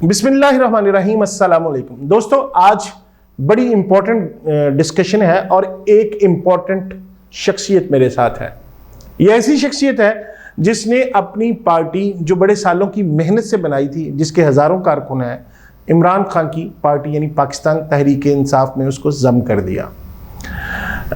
بسم اللہ الرحمن الرحیم۔ السلام علیکم دوستو، آج بڑی امپورٹنٹ ڈسکشن ہے اور ایک امپورٹنٹ شخصیت میرے ساتھ ہے۔ یہ ایسی شخصیت ہے جس نے اپنی پارٹی جو بڑے سالوں کی محنت سے بنائی تھی، جس کے ہزاروں کارکن ہیں، عمران خان کی پارٹی یعنی پاکستان تحریک انصاف میں اس کو ضم کر دیا۔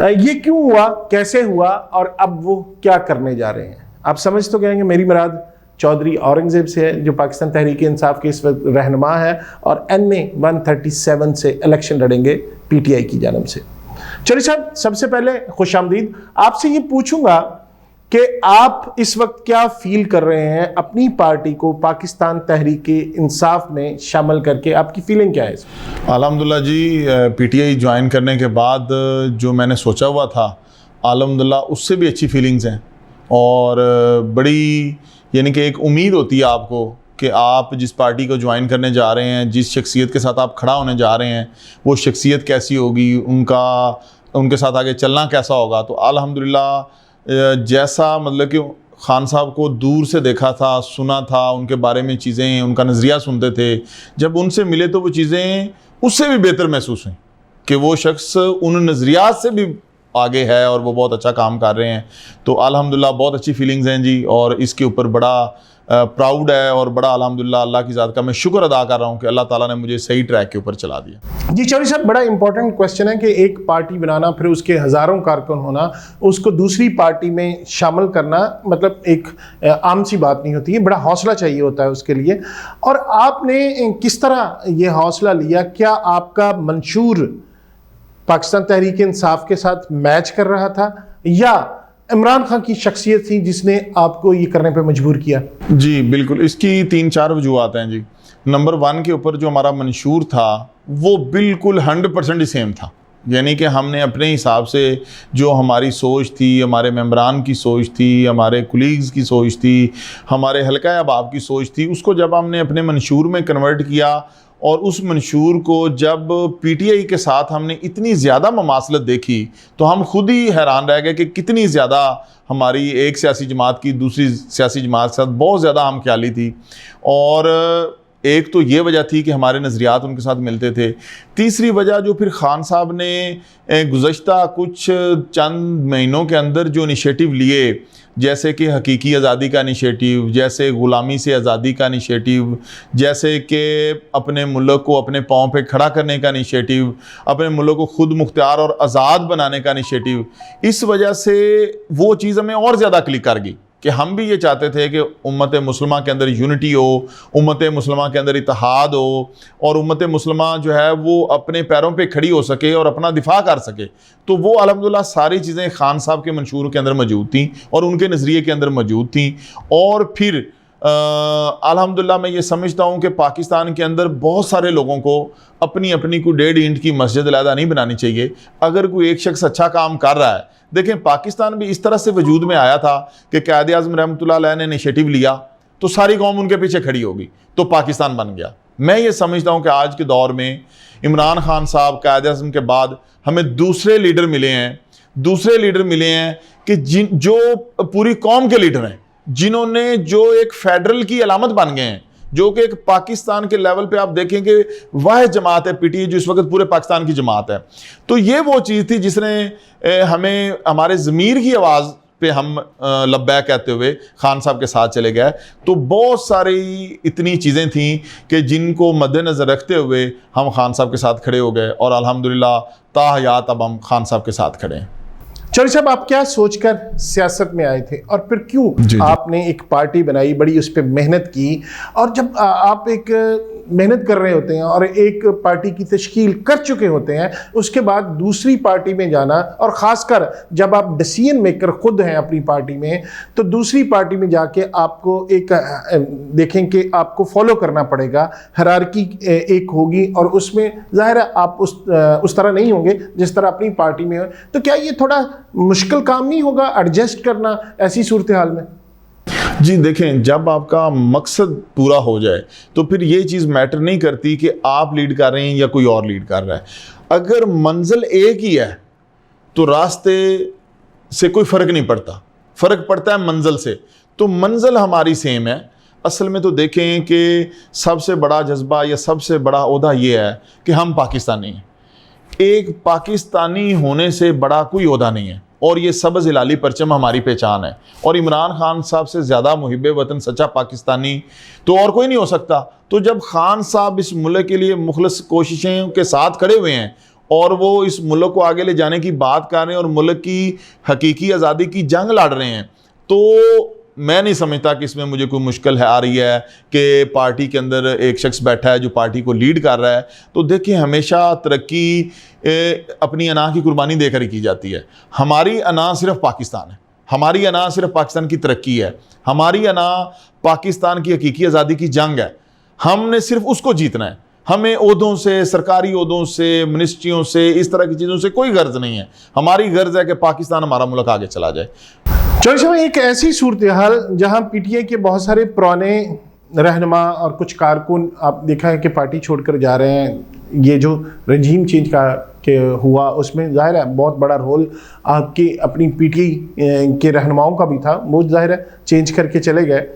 یہ کیوں ہوا، کیسے ہوا اور اب وہ کیا کرنے جا رہے ہیں؟ آپ سمجھ تو گئے کہ میری مراد چودھری اورنگزیب سے ہے، جو پاکستان تحریک انصاف کے اس وقت رہنما ہے اور NA 137 سے الیکشن لڑیں گے PTI کی جانب سے۔ چلیے صاحب، سب سے پہلے خوش آمدید۔ آپ سے یہ پوچھوں گا کہ آپ اس وقت کیا فیل کر رہے ہیں اپنی پارٹی کو پاکستان تحریک انصاف میں شامل کر کے، آپ کی فیلنگ کیا ہے اس میں؟ الحمدللہ جی، PTI جوائن کرنے کے بعد جو میں نے سوچا ہوا تھا، الحمدللہ اس سے بھی اچھی فیلنگز ہیں اور بڑی یعنی کہ ایک امید ہوتی ہے آپ کو کہ آپ جس پارٹی کو جوائن کرنے جا رہے ہیں، جس شخصیت کے ساتھ آپ کھڑا ہونے جا رہے ہیں، وہ شخصیت کیسی ہوگی، ان کے ساتھ آگے چلنا کیسا ہوگا۔ تو الحمدللہ جیسا مطلب کہ خان صاحب کو دور سے دیکھا تھا، سنا تھا، ان کے بارے میں چیزیں، ان کا نظریہ سنتے تھے، جب ان سے ملے تو وہ چیزیں اس سے بھی بہتر محسوس ہوئیں کہ وہ شخص ان نظریات سے بھی آگے ہے اور وہ بہت اچھا کام کر رہے ہیں۔ تو الحمدللہ بہت اچھی فیلنگز ہیں جی، اور اس کے اوپر بڑا پراؤڈ ہے اور بڑا الحمدللہ اللہ کی ذات کا میں شکر ادا کر رہا ہوں کہ اللہ تعالیٰ نے مجھے صحیح ٹریک کے اوپر چلا دیا۔ جی چودھری صاحب، بڑا امپورٹنٹ کویسچن ہے کہ ایک پارٹی بنانا، پھر اس کے ہزاروں کارکن ہونا، اس کو دوسری پارٹی میں شامل کرنا، مطلب ایک عام سی بات نہیں ہوتی ہے، بڑا حوصلہ چاہیے ہوتا ہے اس کے لیے۔ اور آپ نے کس طرح یہ حوصلہ لیا؟ کیا آپ کا منشور پاکستان تحریک انصاف کے ساتھ میچ کر رہا تھا یا عمران خان کی شخصیت تھی جس نے آپ کو یہ کرنے پہ مجبور کیا؟ جی بالکل، اس کی 3-4 وجوہات ہیں جی۔ نمبر 1 کے اوپر جو ہمارا منشور تھا وہ بالکل 100% سیم تھا، یعنی کہ ہم نے اپنے حساب سے جو ہماری سوچ تھی، ہمارے ممبران کی سوچ تھی، ہمارے کولیگز کی سوچ تھی، ہمارے حلقہ احباب کی سوچ تھی، اس کو جب ہم نے اپنے منشور میں کنورٹ کیا اور اس منشور کو جب PTI کے ساتھ ہم نے اتنی زیادہ مماثلت دیکھی تو ہم خود ہی حیران رہ گئے کہ کتنی زیادہ ہماری ایک سیاسی جماعت کی دوسری سیاسی جماعت کے ساتھ بہت زیادہ ہم خیالی تھی۔ اور ایک تو یہ وجہ تھی کہ ہمارے نظریات ان کے ساتھ ملتے تھے۔ تیسری وجہ جو پھر خان صاحب نے گزشتہ کچھ چند مہینوں کے اندر جو انیشیٹو لیے، جیسے کہ حقیقی آزادی کا انیشیٹو، جیسے غلامی سے آزادی کا انیشیٹو، جیسے کہ اپنے ملک کو اپنے پاؤں پہ کھڑا کرنے کا انیشیٹو، اپنے ملک کو خود مختار اور آزاد بنانے کا انیشیٹو، اس وجہ سے وہ چیز ہمیں اور زیادہ کلک کر گئی کہ ہم بھی یہ چاہتے تھے کہ امت مسلمہ کے اندر یونٹی ہو، امت مسلمہ کے اندر اتحاد ہو اور امت مسلمہ جو ہے وہ اپنے پیروں پہ کھڑی ہو سکے اور اپنا دفاع کر سکے۔ تو وہ الحمدللہ ساری چیزیں خان صاحب کے منشور کے اندر موجود تھیں اور ان کے نظریے کے اندر موجود تھیں۔ اور پھر الحمدللہ میں یہ سمجھتا ہوں کہ پاکستان کے اندر بہت سارے لوگوں کو اپنی کوئی 1.5 اینٹ کی مسجد علیحدہ نہیں بنانی چاہیے۔ اگر کوئی ایک شخص اچھا کام کر رہا ہے، دیکھیں پاکستان بھی اس طرح سے وجود میں آیا تھا کہ قائد اعظم رحمۃ اللہ علیہ نے انیشیٹو لیا تو ساری قوم ان کے پیچھے کھڑی ہوگی تو پاکستان بن گیا۔ میں یہ سمجھتا ہوں کہ آج کے دور میں عمران خان صاحب قائد اعظم کے بعد ہمیں دوسرے لیڈر ملے ہیں کہ جو پوری قوم کے لیڈر ہیں، جنہوں نے جو ایک فیڈرل کی علامت بن گئے ہیں، جو کہ ایک پاکستان کے لیول پہ آپ دیکھیں کہ واحد جماعت ہے PTI جو اس وقت پورے پاکستان کی جماعت ہے۔ تو یہ وہ چیز تھی جس نے ہمیں ہمارے ضمیر کی آواز پہ ہم لبیک کہتے ہوئے خان صاحب کے ساتھ چلے گئے۔ تو بہت ساری اتنی چیزیں تھیں کہ جن کو مد نظر رکھتے ہوئے ہم خان صاحب کے ساتھ کھڑے ہو گئے اور الحمدللہ تا حیات اب ہم خان صاحب کے ساتھ کھڑے ہیں۔ چودھری صاحب، آپ کیا سوچ کر سیاست میں آئے تھے اور پھر کیوں آپ نے ایک پارٹی بنائی، بڑی اس پہ محنت کی؟ اور جب آپ ایک محنت کر رہے ہوتے ہیں اور ایک پارٹی کی تشکیل کر چکے ہوتے ہیں، اس کے بعد دوسری پارٹی میں جانا، اور خاص کر جب آپ ڈیسیژن میکر خود ہیں اپنی پارٹی میں، تو دوسری پارٹی میں جا کے آپ کو ایک دیکھیں کہ آپ کو فالو کرنا پڑے گا، ہیرارکی ایک ہوگی اور اس میں ظاہر ہے آپ اس طرح نہیں ہوں گے جس طرح اپنی پارٹی میں ہو۔ تو کیا یہ تھوڑا مشکل کام نہیں ہوگا ایڈجسٹ کرنا ایسی صورتحال میں؟ جی دیکھیں، جب آپ کا مقصد پورا ہو جائے تو پھر یہ چیز میٹر نہیں کرتی کہ آپ لیڈ کر رہے ہیں یا کوئی اور لیڈ کر رہا ہے۔ اگر منزل ایک ہی ہے تو راستے سے کوئی فرق نہیں پڑتا، فرق پڑتا ہے منزل سے۔ تو منزل ہماری سیم ہے، اصل میں تو دیکھیں کہ سب سے بڑا جذبہ یا سب سے بڑا عہدہ یہ ہے کہ ہم پاکستانی ہیں. ایک پاکستانی ہونے سے بڑا کوئی عہدہ نہیں ہے, اور یہ سبز ہلالی پرچم ہماری پہچان ہے. اور عمران خان صاحب سے زیادہ محب وطن سچا پاکستانی تو اور کوئی نہیں ہو سکتا. تو جب خان صاحب اس ملک کے لیے مخلص کوششیں کے ساتھ کھڑے ہوئے ہیں اور وہ اس ملک کو آگے لے جانے کی بات کر رہے ہیں اور ملک کی حقیقی آزادی کی جنگ لڑ رہے ہیں, تو میں نہیں سمجھتا کہ اس میں مجھے کوئی مشکل آ رہی ہے کہ پارٹی کے اندر ایک شخص بیٹھا ہے جو پارٹی کو لیڈ کر رہا ہے. تو دیکھیں ہمیشہ ترقی اپنی انا کی قربانی دے کر ہی کی جاتی ہے. ہماری انا صرف پاکستان ہے, ہماری انا صرف پاکستان کی ترقی ہے, ہماری انا پاکستان کی حقیقی آزادی کی جنگ ہے. ہم نے صرف اس کو جیتنا ہے. ہمیں عہدوں سے, سرکاری عہدوں سے, منسٹریوں سے, اس طرح کی چیزوں سے کوئی غرض نہیں ہے. ہماری غرض ہے کہ پاکستان ہمارا ملک آگے چلا جائے. چودھری صاحب, ایک ایسی صورتحال جہاں پی ٹی آئی کے بہت سارے پرانے رہنما اور کچھ کارکن آپ دیکھا ہے کہ پارٹی چھوڑ کر جا رہے ہیں. یہ جو رجیم چینج کا کہ ہوا اس میں ظاہر ہے بہت بڑا رول آپ کی اپنی پی ٹی آئی کے رہنماؤں کا بھی تھا, وہ ظاہر ہے چینج کر کے چلے گئے.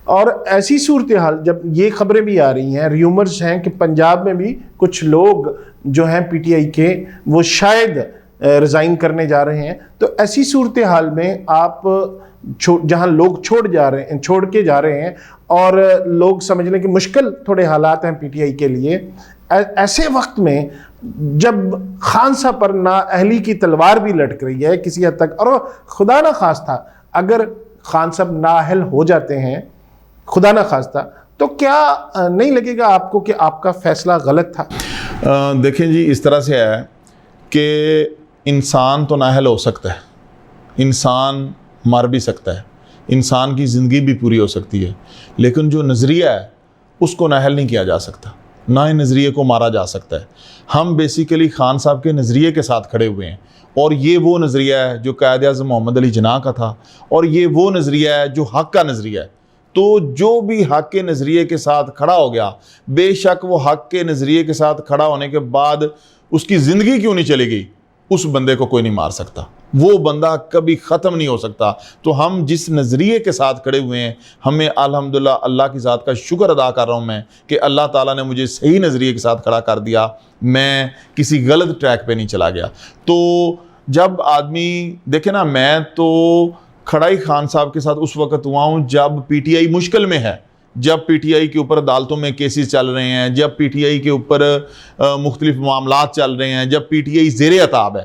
اور ایسی صورتحال جب یہ خبریں بھی آ رہی ہیں, ریومرز ہیں کہ پنجاب میں بھی کچھ لوگ جو ہیں پی ٹی آئی کے وہ شاید ریزائن کرنے جا رہے ہیں, تو ایسی صورتحال میں آپ جہاں لوگ چھوڑ کے جا رہے ہیں اور لوگ سمجھ لیں کہ مشکل تھوڑے حالات ہیں پی ٹی آئی کے لیے, ایسے وقت میں جب خان صاحب پر نااہلی کی تلوار بھی لٹک رہی ہے کسی حد تک, اور خدا نہ خواستہ اگر خان صاحب نااہل ہو جاتے ہیں خدا نہ خواستہ, تو کیا نہیں لگے گا آپ کو کہ آپ کا فیصلہ غلط تھا؟ دیکھیں جی, اس طرح سے ہے کہ انسان تو نااہل ہو سکتا ہے, انسان مر بھی سکتا ہے, انسان کی زندگی بھی پوری ہو سکتی ہے, لیکن جو نظریہ ہے اس کو نااہل نہیں کیا جا سکتا, نہ ہی نظریے کو مارا جا سکتا ہے. ہم بیسیکلی خان صاحب کے نظریے کے ساتھ کھڑے ہوئے ہیں, اور یہ وہ نظریہ ہے جو قائد اعظم محمد علی جناح کا تھا, اور یہ وہ نظریہ ہے جو حق کا نظریہ ہے. تو جو بھی حق کے نظریے کے ساتھ کھڑا ہو گیا, بے شک وہ حق کے نظریے کے ساتھ کھڑا ہونے کے بعد اس کی زندگی کیوں نہیں چلے گئی, اس بندے کو کوئی نہیں مار سکتا, وہ بندہ کبھی ختم نہیں ہو سکتا. تو ہم جس نظریے کے ساتھ کھڑے ہوئے ہیں, ہمیں الحمدللہ اللہ کی ذات کا شکر ادا کر رہا ہوں میں کہ اللہ تعالیٰ نے مجھے صحیح نظریے کے ساتھ کھڑا کر دیا, میں کسی غلط ٹریک پہ نہیں چلا گیا. تو جب آدمی دیکھیں نا, میں تو کھڑا ہی خان صاحب کے ساتھ اس وقت ہوا ہوں جب پی ٹی آئی مشکل میں ہے, جب پی ٹی آئی کے اوپر عدالتوں میں کیسز چل رہے ہیں, جب پی ٹی آئی کے اوپر مختلف معاملات چل رہے ہیں, جب پی ٹی آئی زیر عتاب ہے.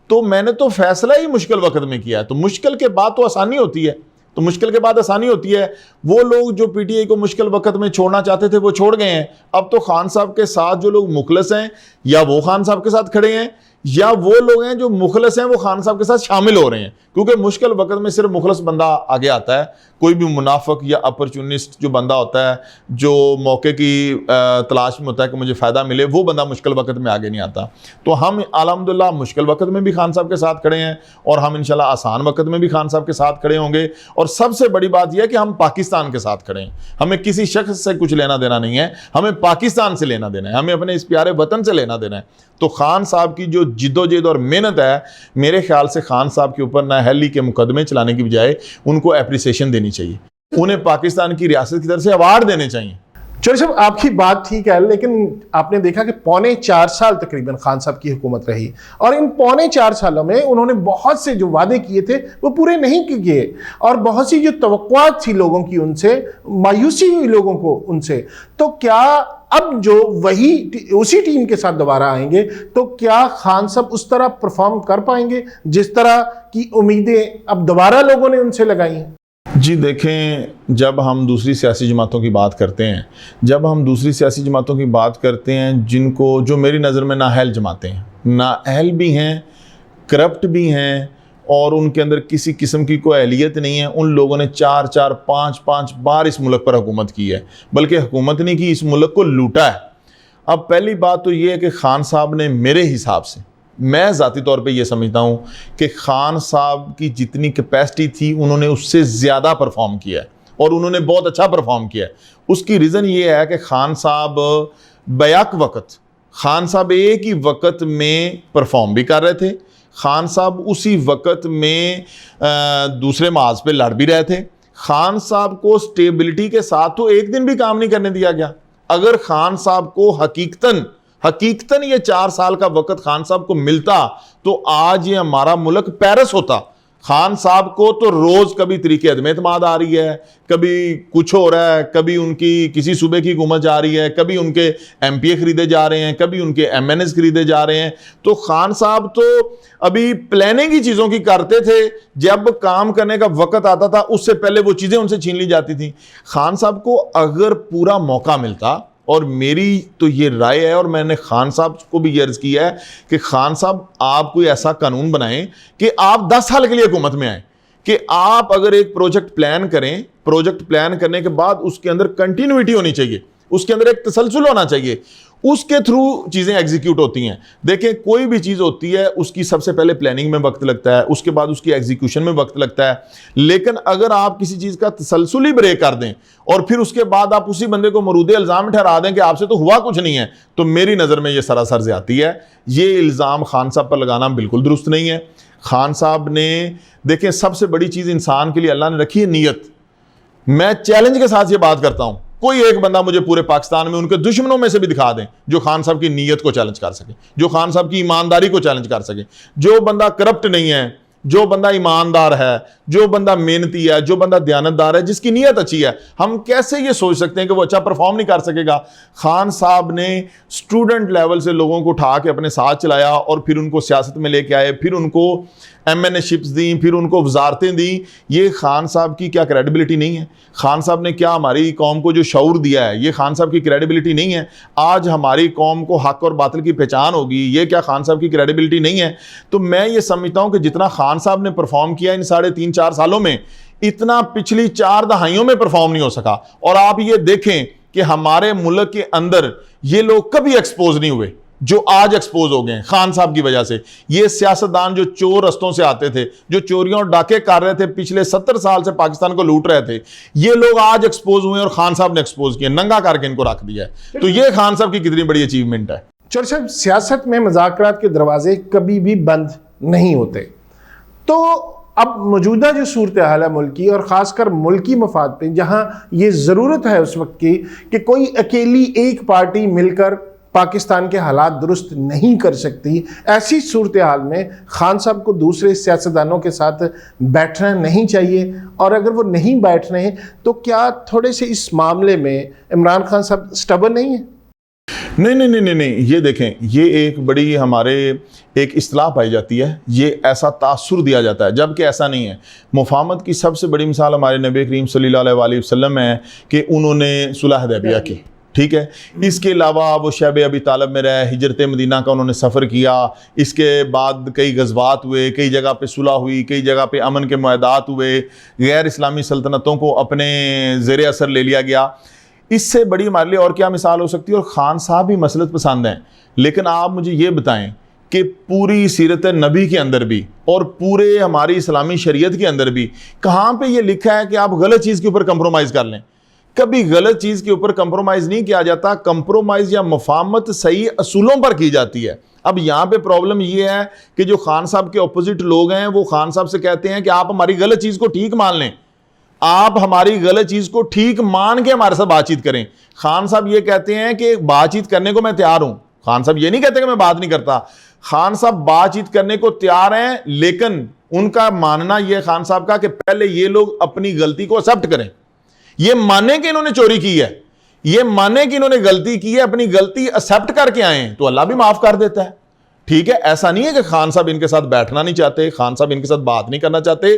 تو میں نے تو فیصلہ ہی مشکل وقت میں کیا ہے. تو مشکل کے بعد تو آسانی ہوتی ہے, تو مشکل کے بعد آسانی ہوتی ہے. وہ لوگ جو پی ٹی آئی کو مشکل وقت میں چھوڑنا چاہتے تھے وہ چھوڑ گئے ہیں. اب تو خان صاحب کے ساتھ جو لوگ مخلص ہیں, یا وہ خان صاحب کے ساتھ کھڑے ہیں, یا وہ لوگ ہیں جو مخلص ہیں وہ خان صاحب کے ساتھ شامل ہو رہے ہیں. کیونکہ مشکل وقت میں صرف مخلص بندہ آگے آتا ہے. کوئی بھی منافق یا اپرچونسٹ جو بندہ ہوتا ہے, جو موقع کی تلاش میں ہوتا ہے کہ مجھے فائدہ ملے, وہ بندہ مشکل وقت میں آگے نہیں آتا. تو ہم الحمدللہ مشکل وقت میں بھی خان صاحب کے ساتھ کھڑے ہیں, اور ہم انشاءاللہ آسان وقت میں بھی خان صاحب کے ساتھ کھڑے ہوں گے. اور سب سے بڑی بات یہ ہے کہ ہم پاکستان کے ساتھ کھڑے ہیں. ہمیں کسی شخص سے کچھ لینا دینا نہیں ہے, ہمیں پاکستان سے لینا دینا ہے, ہمیں اپنے اس پیارے وطن سے لینا دینا ہے. تو خان صاحب کی جو جد و جہد اور محنت ہے, میرے خیال سے خان صاحب کے اوپر نااہلی کے مقدمے چلانے کی بجائے ان کو اپریسیشن دینی چاہیے, انہیں پاکستان کی ریاست کی طرف سے ایوارڈ دینے چاہیے. چودھری صاحب, آپ کی بات ٹھیک ہے, لیکن آپ نے دیکھا کہ 4.25 سال تقریباً خان صاحب کی حکومت رہی, اور ان 4.25 سالوں میں انہوں نے بہت سے جو وعدے کیے تھے وہ پورے نہیں کیے, اور بہت سی جو توقعات تھی لوگوں کی ان سے, مایوسی ہوئی لوگوں کو ان سے. تو کیا اب جو اسی ٹیم کے ساتھ دوبارہ آئیں گے تو کیا خان صاحب اس طرح پرفارم کر پائیں گے جس طرح کی امیدیں اب دوبارہ لوگوں نے ان سے لگائی ہیں؟ جی دیکھیں, جب ہم دوسری سیاسی جماعتوں کی بات کرتے ہیں, جن کو, جو میری نظر میں نااہل جماعتیں ہیں, نااہل بھی ہیں, کرپٹ بھی ہیں, اور ان کے اندر کسی قسم کی کوئی اہلیت نہیں ہے, ان لوگوں نے 4-5 بار اس ملک پر حکومت کی ہے, بلکہ حکومت نہیں کی, اس ملک کو لوٹا ہے. اب پہلی بات تو یہ ہے کہ خان صاحب نے, میرے حساب سے, میں ذاتی طور پہ یہ سمجھتا ہوں کہ خان صاحب کی جتنی کیپیسٹی تھی انہوں نے اس سے زیادہ پرفارم کیا ہے, اور انہوں نے بہت اچھا پرفارم کیا ہے. اس کی ریزن یہ ہے کہ خان صاحب بیک وقت, خان صاحب ایک ہی وقت میں پرفارم بھی کر رہے تھے, خان صاحب اسی وقت میں دوسرے محاذ پہ لڑ بھی رہے تھے, خان صاحب کو سٹیبلٹی کے ساتھ تو ایک دن بھی کام نہیں کرنے دیا گیا. اگر خان صاحب کو حقیقتاً یہ 4 سال کا وقت خان صاحب کو ملتا تو آج یہ ہمارا ملک پیرس ہوتا. خان صاحب کو تو روز کبھی طریقے عدم اعتماد آ رہی ہے, کبھی کچھ ہو رہا ہے, کبھی ان کی کسی صوبے کی حکومت جا رہی ہے, کبھی ان کے ایم پی اے خریدے جا رہے ہیں, کبھی ان کے ایم این ایز خریدے جا رہے ہیں. تو خان صاحب تو ابھی پلاننگ کی چیزوں کی کرتے تھے, جب کام کرنے کا وقت آتا تھا اس سے پہلے وہ چیزیں ان سے چھین لی جاتی تھیں. خان صاحب کو اگر پورا موقع ملتا, اور میری تو یہ رائے ہے اور میں نے خان صاحب کو بھی یہ عرض کیا ہے کہ خان صاحب آپ کوئی ایسا قانون بنائیں کہ آپ 10 سال کے لیے حکومت میں آئیں, کہ آپ اگر ایک پروجیکٹ پلان کریں, پروجیکٹ پلان کرنے کے بعد اس کے اندر کنٹینیوٹی ہونی چاہیے, اس کے اندر ایک تسلسل ہونا چاہیے, اس کے تھرو چیزیں ایگزیکیوٹ ہوتی ہیں. دیکھیں کوئی بھی چیز ہوتی ہے اس کی سب سے پہلے پلاننگ میں وقت لگتا ہے, اس کے بعد اس کی ایگزیکیوشن میں وقت لگتا ہے, لیکن اگر آپ کسی چیز کا تسلسل ہی بریک کر دیں اور پھر اس کے بعد آپ اسی بندے کو مرود الزام ٹھہرا دیں کہ آپ سے تو ہوا کچھ نہیں ہے, تو میری نظر میں یہ سراسر زیادتی ہے. یہ الزام خان صاحب پر لگانا بالکل درست نہیں ہے. خان صاحب نے دیکھیں سب سے بڑی چیز انسان کے لیے اللہ نے رکھی ہے نیت. میں چیلنج کے ساتھ یہ بات کرتا ہوں, کوئی ایک بندہ مجھے پورے پاکستان میں ان کے دشمنوں میں سے بھی دکھا دیں جو خان صاحب کی نیت کو چیلنج کر سکے, جو خان صاحب کی ایمانداری کو چیلنج کر سکے, جو بندہ کرپٹ نہیں ہے, جو بندہ ایماندار ہے, جو بندہ محنتی ہے, جو بندہ دیانتدار ہے, جس کی نیت اچھی ہے. ہم کیسے یہ سوچ سکتے ہیں کہ وہ اچھا پرفارم نہیں کر سکے گا؟ خان صاحب نے اسٹوڈنٹ لیول سے لوگوں کو اٹھا کے اپنے ساتھ چلایا اور پھر ان کو سیاست میں لے کے آئے, پھر ان کو ایم این اے شپس دیں, پھر ان کو وزارتیں دیں. یہ خان صاحب کی کیا کریڈیبلٹی نہیں ہے؟ خان صاحب نے کیا ہماری قوم کو جو شعور دیا ہے, یہ خان صاحب کی کریڈیبلٹی نہیں ہے؟ آج ہماری قوم کو حق اور باطل کی پہچان ہوگی, یہ کیا خان صاحب کی کریڈیبلٹی نہیں ہے؟ تو میں یہ سمجھتا ہوں کہ جتنا خان صاحب نے پرفارم کیا ان 3.5-4 سالوں میں, اتنا پچھلی 4 دہائیوں میں پرفارم نہیں ہو سکا. اور آپ یہ دیکھیں کہ ہمارے ملک کے اندر یہ لوگ کبھی ایکسپوز نہیں ہوئے جو آج ایکسپوز ہو گئے ہیں خان صاحب کی وجہ سے. یہ سیاستدان جو چور رستوں سے آتے تھے, جو چوریوں اور ڈاکے کر رہے تھے, پچھلے 70 سال سے پاکستان کو لوٹ رہے تھے, یہ لوگ آج ایکسپوز ہوئے اور خان صاحب نے ایکسپوز کیا, ننگا کر کے ان کو رکھ دیا ہے. تو یہ خان صاحب کی کتنی بڑی اچیومنٹ ہے. چور صاحب, سیاست میں مذاکرات کے دروازے کبھی بھی بند نہیں ہوتے. تو اب موجودہ جو صورتحال ہے ملکی, اور خاص کر ملکی مفاد پہ جہاں یہ ضرورت ہے اس وقت کی کہ کوئی اکیلی ایک پارٹی مل کر پاکستان کے حالات درست نہیں کر سکتی, ایسی صورتحال میں خان صاحب کو دوسرے سیاستدانوں کے ساتھ بیٹھنا نہیں چاہیے. اور اگر وہ نہیں بیٹھ رہے ہیں تو کیا تھوڑے سے اس معاملے میں عمران خان صاحب سٹبن نہیں ہیں؟ نہیں, یہ دیکھیں, یہ ایک بڑی ہمارے ایک اصطلاح پائی جاتی ہے, یہ ایسا تاثر دیا جاتا ہے, جبکہ ایسا نہیں ہے. مفاہمت کی سب سے بڑی مثال ہمارے نبی کریم صلی اللہ علیہ وآلہ وسلم ہے کہ انہوں نے صلح حدیبیہ کی, ٹھیک ہے. اس کے علاوہ وہ شیب ابی طالب میں رہے, ہجرت مدینہ کا انہوں نے سفر کیا, اس کے بعد کئی غزوات ہوئے, کئی جگہ پہ صلح ہوئی, کئی جگہ پہ امن کے معاہدات ہوئے, غیر اسلامی سلطنتوں کو اپنے زیر اثر لے لیا گیا. اس سے بڑی ہمارے لیے اور کیا مثال ہو سکتی ہے؟ اور خان صاحب بھی مسلط پسند ہیں, لیکن آپ مجھے یہ بتائیں کہ پوری سیرت نبی کے اندر بھی اور پورے ہماری اسلامی شریعت کے اندر بھی کہاں پہ یہ لکھا ہے کہ آپ غلط چیز کے اوپر کمپرومائز کر لیں؟ کبھی غلط چیز کے اوپر کمپرومائز نہیں کیا جاتا. کمپرومائز یا مفاہمت صحیح اصولوں پر کی جاتی ہے. اب یہاں پہ پرابلم یہ ہے کہ جو خان صاحب کے اپوزٹ لوگ ہیں وہ خان صاحب سے کہتے ہیں کہ آپ ہماری غلط چیز کو ٹھیک مان لیں, آپ ہماری غلط چیز کو ٹھیک مان کے ہمارے ساتھ بات چیت کریں. خان صاحب یہ کہتے ہیں کہ بات چیت کرنے کو میں تیار ہوں. خان صاحب یہ نہیں کہتے کہ میں بات نہیں کرتا, خان صاحب بات چیت کرنے کو تیار ہیں, لیکن ان کا ماننا یہ خان صاحب کا کہ پہلے یہ لوگ اپنی غلطی کو ایکسپٹ کریں, یہ مانے کہ انہوں نے چوری کی ہے, یہ مانے کہ انہوں نے غلطی کی ہے, اپنی غلطی ایکسپٹ کر کے آئیں تو اللہ بھی معاف کر دیتا ہے. ٹھیک ہے, ایسا نہیں ہے کہ خان صاحب ان کے ساتھ بیٹھنا نہیں چاہتے, خان صاحب ان کے ساتھ بات نہیں کرنا چاہتے,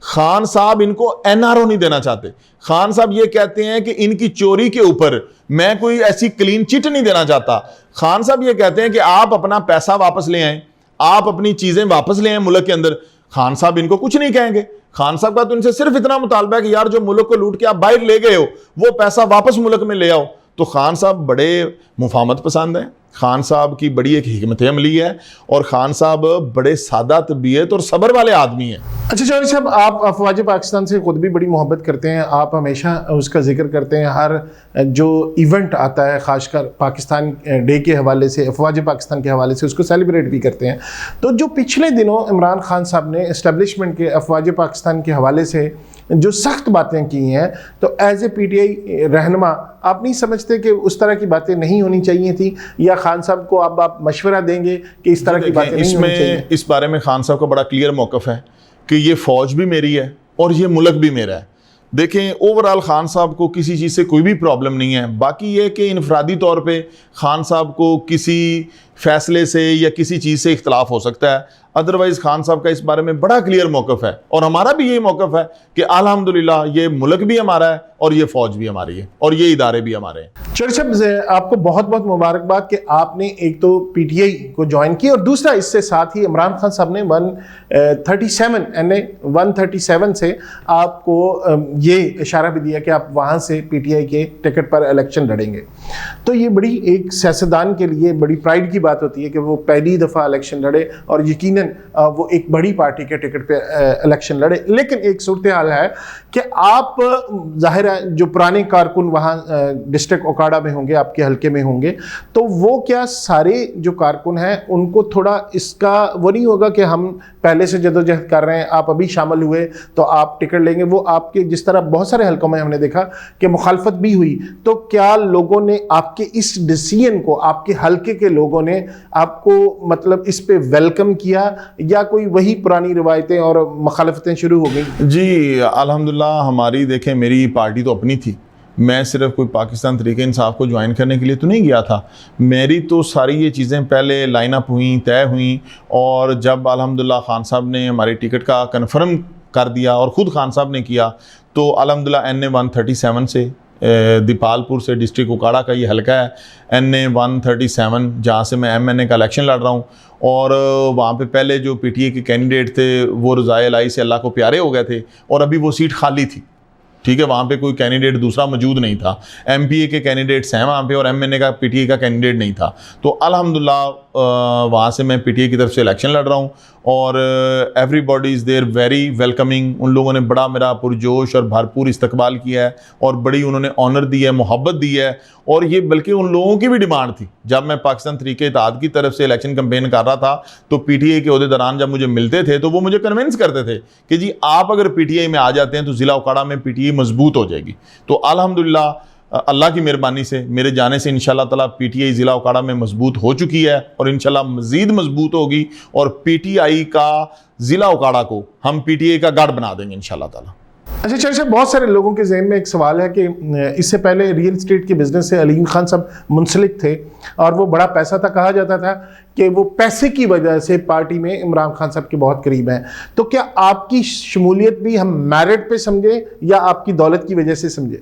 خان صاحب ان کو این آر او نہیں دینا چاہتے. خان صاحب یہ کہتے ہیں کہ ان کی چوری کے اوپر میں کوئی ایسی کلین چٹ نہیں دینا چاہتا. خان صاحب یہ کہتے ہیں کہ آپ اپنا پیسہ واپس لے آئیں, آپ اپنی چیزیں واپس لے آئیں ملک کے اندر. خان صاحب ان کو کچھ نہیں کہیں گے. خان صاحب کا تو ان سے صرف اتنا مطالبہ ہے کہ یار جو ملک کو لوٹ کے آپ باہر لے گئے ہو وہ پیسہ واپس ملک میں لے آؤ. تو خان صاحب بڑے مفاہمت پسند ہیں, خان صاحب کی بڑی ایک حکمت عملی ہے اور خان صاحب بڑے سادہ طبیعت اور صبر والے آدمی ہیں. اچھا چودھری صاحب، آپ افواج پاکستان سے خود بھی بڑی محبت کرتے ہیں، آپ ہمیشہ اس کا ذکر کرتے ہیں، ہر جو ایونٹ آتا ہے خاص کر پاکستان ڈے کے حوالے سے، افواج پاکستان کے حوالے سے اس کو سیلیبریٹ بھی کرتے ہیں. تو جو پچھلے دنوں عمران خان صاحب نے اسٹیبلشمنٹ کے افواج پاکستان کے حوالے سے جو سخت باتیں کی ہیں، تو as a P T I رہنما آپ نہیں سمجھتے کہ اس طرح کی باتیں نہیں ہونی چاہیے تھیں، یا خان صاحب کو اب آپ مشورہ دیں گے کہ اس طرح کی باتیں نہیں ہونی چاہیے؟ اس بارے میں خان صاحب کا بڑا کلیئر موقف ہے کہ یہ فوج بھی میری ہے اور یہ ملک بھی میرا ہے. دیکھیں اوورال خان صاحب کو کسی چیز سے کوئی بھی پرابلم نہیں ہے. باقی یہ کہ انفرادی طور پہ خان صاحب کو کسی فیصلے سے یا کسی چیز سے اختلاف ہو سکتا ہے، ادروائز خان صاحب کا اس بارے میں بڑا کلیئر موقف ہے اور ہمارا بھی یہی موقف ہے کہ الحمدللہ یہ ملک بھی ہمارا ہے اور یہ فوج بھی ہماری ہے اور یہ ادارے بھی ہمارے ہیں. چودھری صاحب، آپ کو بہت بہت مبارکباد کہ آپ نے ایک تو پی ٹی آئی کو جوائن کی، اور دوسرا اس سے ساتھ ہی عمران خان صاحب نے 137 سے آپ کو یہ اشارہ بھی دیا کہ آپ وہاں سے پی ٹی آئی کے ٹکٹ پر الیکشن لڑیں گے. تو یہ بڑی ایک سیاستدان کے لیے بڑی پرائیڈ کی بات ہوتی ہے کہ وہ پہلی دفعہ الیکشن لڑے اور یقیناً وہ ایک بڑی پارٹی کے ٹکٹ پہ الیکشن لڑے. لیکن ایک صورتحال ہے کہ آپ ظاہر ہے جو پرانے کارکن وہاں ڈسٹرکٹ اوکاڑا میں ہوں گے، آپ کے حلقے میں ہوں گے، تو وہ کیا سارے جو کارکن ہیں ان کو تھوڑا اس کا وہ نہیں ہوگا کہ ہم پہلے سے جدوجہد کر رہے ہیں، آپ ابھی شامل ہوئے تو آپ ٹکٹ لیں گے؟ وہ آپ کے جس طرح بہت سارے حلقوں میں ہم نے دیکھا کہ مخالفت بھی ہوئی، تو کیا لوگوں نے آپ کے اس ڈیسیژن کو، آپ کے حلقے کے لوگوں نے آپ کو مطلب اس پہ ویلکم کیا، یا کوئی وہی پرانی روایتیں اور مخالفتیں شروع ہو گئی؟ جی الحمدللہ ہماری دیکھیں میری پارٹی تو اپنی تھی، میں صرف کوئی پاکستان تحریک انصاف کو جوائن کرنے کے لیے تو نہیں گیا تھا. میری تو ساری یہ چیزیں پہلے لائن اپ ہوئیں، طے ہوئیں، اور جب الحمدللہ خان صاحب نے ہماری ٹکٹ کا کنفرم کر دیا اور خود خان صاحب نے کیا، تو الحمدللہ NA 137 سے دیپالپور سے ڈسٹرکٹ اوکاڑا کا یہ حلقہ ہے NA 137 جہاں سے میں MNA کا الیکشن لڑ رہا ہوں. اور وہاں پہ پہلے جو پی ٹی اے کے کینڈیڈیٹ تھے وہ رضائے الہی سے اللہ کو پیارے ہو گئے تھے اور ابھی وہ سیٹ خالی تھی. ٹھیک ہے، وہاں پہ کوئی کینڈیڈیٹ دوسرا موجود نہیں تھا، MPA کے کینڈیڈیٹس ہیں وہاں پہ اور MNA کا PTA کا کینڈیڈیٹ نہیں تھا. تو الحمدللہ وہاں سے میں PTA کی طرف سے الیکشن لڑ رہا ہوں اور everybody is there very welcoming. ان لوگوں نے بڑا میرا پرجوش اور بھرپور استقبال کیا ہے اور بڑی انہوں نے آنر دی ہے، محبت دی ہے. اور یہ بلکہ ان لوگوں کی بھی ڈیمانڈ تھی. جب میں پاکستان تحریک اتحاد کی طرف سے الیکشن کمپین کر رہا تھا تو PTA کے عہدیداران جب مجھے ملتے تھے تو وہ مجھے کنونس کرتے تھے کہ جی آپ اگر PTA میں آ جاتے ہیں تو ضلع اوکاڑا میں PTA مضبوط ہو جائے گی. تو الحمدللہ اللہ کی مہربانی سے میرے جانے سے انشاءاللہ تعالیٰ PTA ضلع اوکاڑا میں مضبوط ہو چکی ہے اور انشاءاللہ مزید مضبوط ہوگی اور PTI کا ضلع اوکاڑا کو ہم PTA کا گڑھ بنا دیں گے انشاءاللہ تعالیٰ. اچھا چرچا، بہت سارے لوگوں کے ذہن میں ایک سوال ہے کہ اس سے پہلے ریئل اسٹیٹ کے بزنس سے علیم خان صاحب منسلک تھے اور وہ بڑا پیسہ تھا، کہا جاتا تھا کہ وہ پیسے کی وجہ سے پارٹی میں عمران خان صاحب کے بہت قریب ہیں. تو کیا آپ کی شمولیت بھی ہم میرٹ پہ سمجھیں یا آپ کی دولت کی وجہ سے سمجھیں؟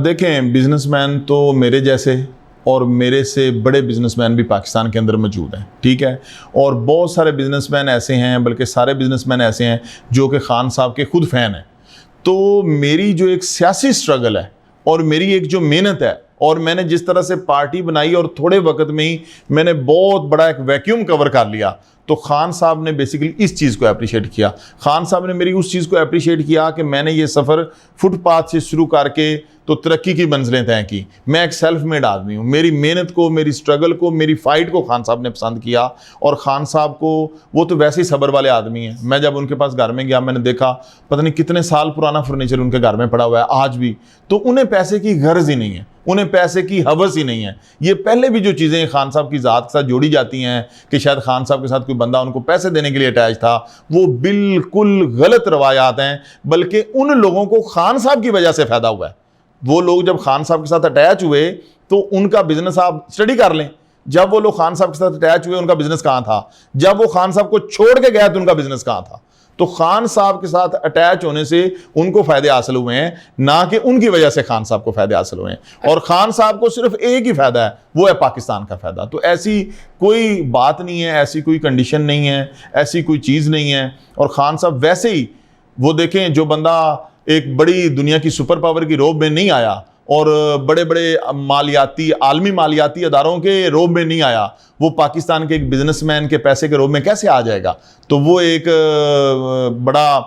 دیکھیں بزنس مین تو میرے جیسے اور میرے سے بڑے بزنس مین بھی پاکستان کے اندر موجود ہیں، ٹھیک ہے، اور بہت سارے بزنس مین ایسے ہیں، بلکہ سارے بزنس مین ایسے ہیں جو کہ خان صاحب کے خود فین ہیں. تو میری جو ایک سیاسی سٹرگل ہے اور میری ایک جو محنت ہے اور میں نے جس طرح سے پارٹی بنائی اور تھوڑے وقت میں ہی میں نے بہت بڑا ایک ویکیوم کور کر لیا، تو خان صاحب نے بیسیکلی اس چیز کو اپریشیٹ کیا. خان صاحب نے میری اس چیز کو اپریشیٹ کیا کہ میں نے یہ سفر فٹ پاتھ سے شروع کر کے تو ترقی کی منزلیں طے کی. میں ایک سیلف میڈ آدمی ہوں، میری محنت کو، میری سٹرگل کو، میری فائٹ کو خان صاحب نے پسند کیا. اور خان صاحب کو وہ تو ویسے ہی صبر والے آدمی ہیں. میں جب ان کے پاس گھر میں گیا میں نے دیکھا پتہ نہیں کتنے سال پرانا فرنیچر ان کے گھر میں پڑا ہوا ہے آج بھی. تو انہیں پیسے کی غرض ہی نہیں ہے، انہیں پیسے کی ہوس ہی نہیں ہے. یہ پہلے بھی جو چیزیں خان صاحب کی ذات کے ساتھ جوڑی جاتی ہیں کہ شاید خان صاحب کے ساتھ کوئی بندہ ان کو پیسے دینے کے لیے اٹیچ تھا، وہ بالکل غلط روایات ہیں. بلکہ ان لوگوں کو خان صاحب کی وجہ سے فائدہ ہوا ہے. وہ لوگ جب خان صاحب کے ساتھ اٹیچ ہوئے تو ان کا بزنس آپ اسٹڈی کر لیں. جب وہ لوگ خان صاحب کے ساتھ اٹیچ ہوئے ان کا بزنس کہاں تھا؟ جب وہ خان صاحب کو چھوڑ کے گیا تو ان کا بزنس کہاں تھا؟ تو خان صاحب کے ساتھ اٹیچ ہونے سے ان کو فائدے حاصل ہوئے ہیں، نہ کہ ان کی وجہ سے خان صاحب کو فائدے حاصل ہوئے ہیں. اور خان صاحب کو صرف ایک ہی فائدہ ہے، وہ ہے پاکستان کا فائدہ. تو ایسی کوئی بات نہیں ہے، ایسی کوئی کنڈیشن نہیں ہے، ایسی کوئی چیز نہیں ہے. اور خان صاحب ویسے ہی وہ دیکھیں جو بندہ ایک بڑی دنیا کی سپر پاور کی روب میں نہیں آیا اور بڑے بڑے مالیاتی عالمی مالیاتی اداروں کے روب میں نہیں آیا، وہ پاکستان کے ایک بزنس مین کے پیسے کے روب میں کیسے آ جائے گا؟ تو وہ ایک بڑا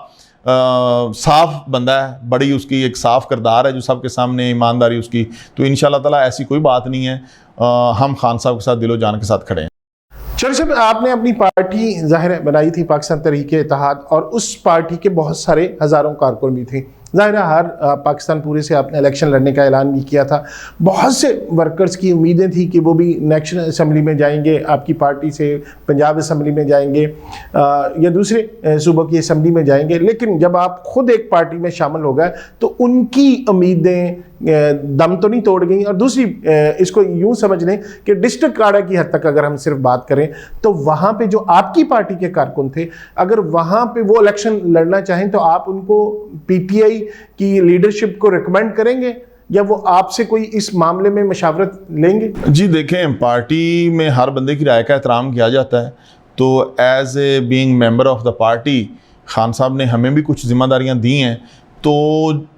صاف بندہ ہے، بڑی اس کی ایک صاف کردار ہے جو سب کے سامنے ایمانداری اس کی. تو انشاءاللہ تعالیٰ ایسی کوئی بات نہیں ہے، ہم خان صاحب کے ساتھ دل و جان کے ساتھ کھڑے ہیں. چودھری صاحب، آپ نے اپنی پارٹی ظاہر بنائی تھی پاکستان تحریک اتحاد، اور اس پارٹی کے بہت سارے ہزاروں کارکن بھی تھے. ظاہر ہر پاکستان پورے سے آپ نے الیکشن لڑنے کا اعلان بھی کیا تھا. بہت سے ورکرز کی امیدیں تھیں کہ وہ بھی نیشنل اسمبلی میں جائیں گے، آپ کی پارٹی سے پنجاب اسمبلی میں جائیں گے یا دوسرے صوبوں کی اسمبلی میں جائیں گے. لیکن جب آپ خود ایک پارٹی میں شامل ہو گئے تو ان کی امیدیں دم تو نہیں توڑ گئیں. اور دوسری اس کو یوں سمجھ لیں کہ ڈسٹرکٹ کاڑا کی حد تک اگر ہم صرف بات کریں تو وہاں پہ جو آپ کی پارٹی کے کارکن تھے، اگر وہاں پہ وہ الیکشن لڑنا چاہیں تو آپ ان کو پی ٹی آئی کی لیڈرشپ کو ریکمینڈ کریں گے یا وہ آپ سے کوئی اس معاملے میں مشاورت لیں گے؟ جی دیکھیں، پارٹی میں ہر بندے کی رائے کا احترام کیا جاتا ہے. تو as a being member of the party, Khan صاحب نے ہمیں بھی کچھ ذمہ داریاں دی ہیں، تو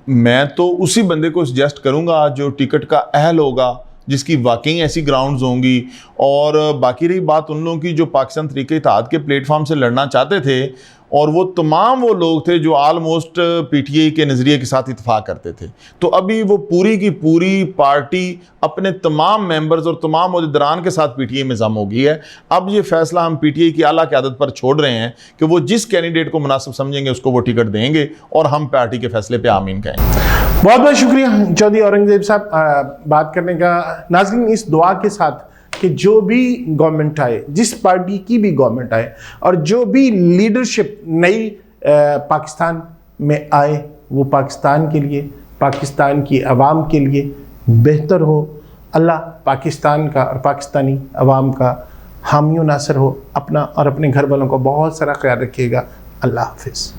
میں تو اسی بندے کو سجیسٹ کروں گا جو ٹکٹ کا اہل ہوگا، جس کی واقعی ایسی گراؤنڈز ہوں گی. اور باقی رہی بات ان لوگوں کی جو پاکستان تحریک اتحاد کے پلیٹ فارم سے لڑنا چاہتے تھے، اور وہ تمام وہ لوگ تھے جو آلموسٹ پی ٹی آئی کے نظریے کے ساتھ اتفاق کرتے تھے. تو ابھی وہ پوری کی پوری پارٹی اپنے تمام ممبرز اور تمام عہدیداران کے ساتھ پی ٹی آئی میں ضم ہو گئی ہے. اب یہ فیصلہ ہم پی ٹی آئی کی اعلیٰ قیادت پر چھوڑ رہے ہیں کہ وہ جس کینڈیڈیٹ کو مناسب سمجھیں گے اس کو وہ ٹکٹ دیں گے، اور ہم پارٹی کے فیصلے پہ آمین کہیں گے. بہت بہت شکریہ چودھری اورنگزیب صاحب بات کرنے کا. ناظرین، اس دعا کے ساتھ کہ جو بھی گورنمنٹ آئے، جس پارٹی کی بھی گورنمنٹ آئے، اور جو بھی لیڈرشپ نئی پاکستان میں آئے، وہ پاکستان کے لیے، پاکستان کی عوام کے لیے بہتر ہو. اللہ پاکستان کا اور پاکستانی عوام کا حامی و ناصر ہو. اپنا اور اپنے گھر والوں کو بہت سارا خیال رکھیے گا. اللہ حافظ.